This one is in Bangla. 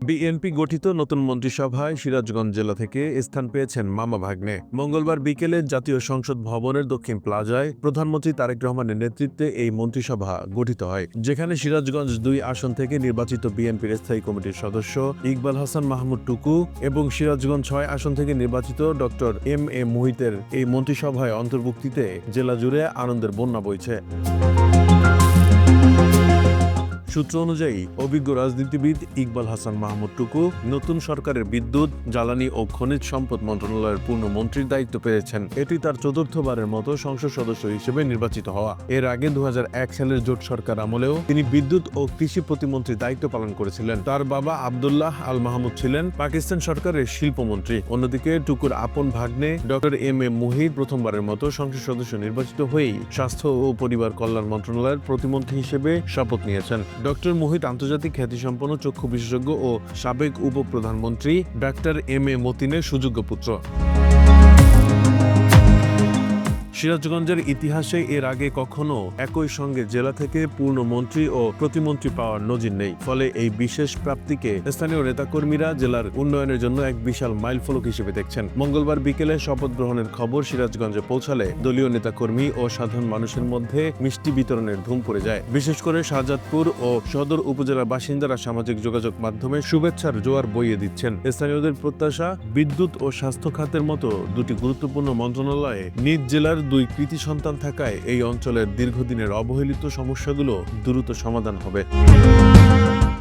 বিএনপি গঠিত নতুন মন্ত্রিসভায় সিরাজগঞ্জ জেলা থেকে স্থান পেয়েছেন মামা ভাগ্নে। মঙ্গলবার বিকেলে জাতীয় সংসদ ভবনের দক্ষিণ প্লাজায় প্রধানমন্ত্রী তারেক রহমানের নেতৃত্বে এই মন্ত্রিসভা গঠিত হয়, যেখানে সিরাজগঞ্জ ২ আসন থেকে নির্বাচিত বিএনপির স্থায়ী কমিটির সদস্য ইকবাল হাসান মাহমুদ টুকু এবং সিরাজগঞ্জ ৬ আসন থেকে নির্বাচিত ডক্টর এম এ মুহিতের এই মন্ত্রিসভায় অন্তর্ভুক্তিতে জেলা জুড়ে আনন্দের বন্যা বইছে। সূত্র অনুযায়ী অভিজ্ঞ রাজনীতিবিদ ইকবাল হাসান মাহমুদ টুকু নতুন সরকারের বিদ্যুৎ, জ্বালানি ও খনিজ সম্পদ মন্ত্রণালয়ের পূর্ণ মন্ত্রীর দায়িত্ব পেয়েছেন। এটি তার চতুর্থবারের মতো সংসদ সদস্য হিসেবে নির্বাচিত হওয়া। এর আগে ২০০১ সালের জোট সরকার আমলেও তিনি বিদ্যুৎ ও কৃষি প্রতিমন্ত্রীর দায়িত্ব পালন করেছিলেন। তার বাবা আবদুল্লাহ আল মাহমুদ ছিলেন পাকিস্তান সরকারের শিল্পমন্ত্রী। অন্যদিকে টুকুর আপন ভাগ্নে ডক্টর এম এ মুহিত প্রথমবারের মতো সংসদ সদস্য নির্বাচিত হয়েই স্বাস্থ্য ও পরিবার কল্যাণ মন্ত্রণালয়ের প্রতিমন্ত্রী হিসেবে শপথ নিয়েছেন। ডক্টর মুহিত আন্তর্জাতিক খ্যাতিসম্পন্ন চক্ষু বিশেষজ্ঞ ও সাবেক উপপ্রধানমন্ত্রী ডাক্তার এম এ মতিনের সুযোগ্য পুত্র। সিরাজগঞ্জের ইতিহাসে এর আগে কখনো একই সঙ্গে জেলা থেকে পূর্ণ মন্ত্রী ও প্রতিমন্ত্রী পাওয়ার নজির নেই। ফলে এই বিশেষ প্রাপ্তিকে স্থানীয় নেতাকর্মীরা জেলার উন্নয়নের জন্য এক বিশাল মাইলফলক হিসেবে দেখছেন। মঙ্গলবার বিকেলে শপথ গ্রহণের খবর সিরাজগঞ্জে পৌঁছালে দলীয় নেতাকর্মী ও সাধারণ মানুষের মধ্যে মিষ্টি বিতরণের ধুম পড়ে যায়। বিশেষ করে শাহজাদপুর ও সদর উপজেলার বাসিন্দারা সামাজিক যোগাযোগ মাধ্যমে শুভেচ্ছার জোয়ার বইয়ে দিচ্ছেন। স্থানীয়দের প্রত্যাশা, বিদ্যুৎ ও স্বাস্থ্য খাতের মতো দুটি গুরুত্বপূর্ণ মন্ত্রণালয়ে নিজ জেলার ২ কৃতি সন্তান থাকায় এই অঞ্চলের দীর্ঘদিনের অবহেলিত সমস্যাগুলো দ্রুত সমাধান হবে।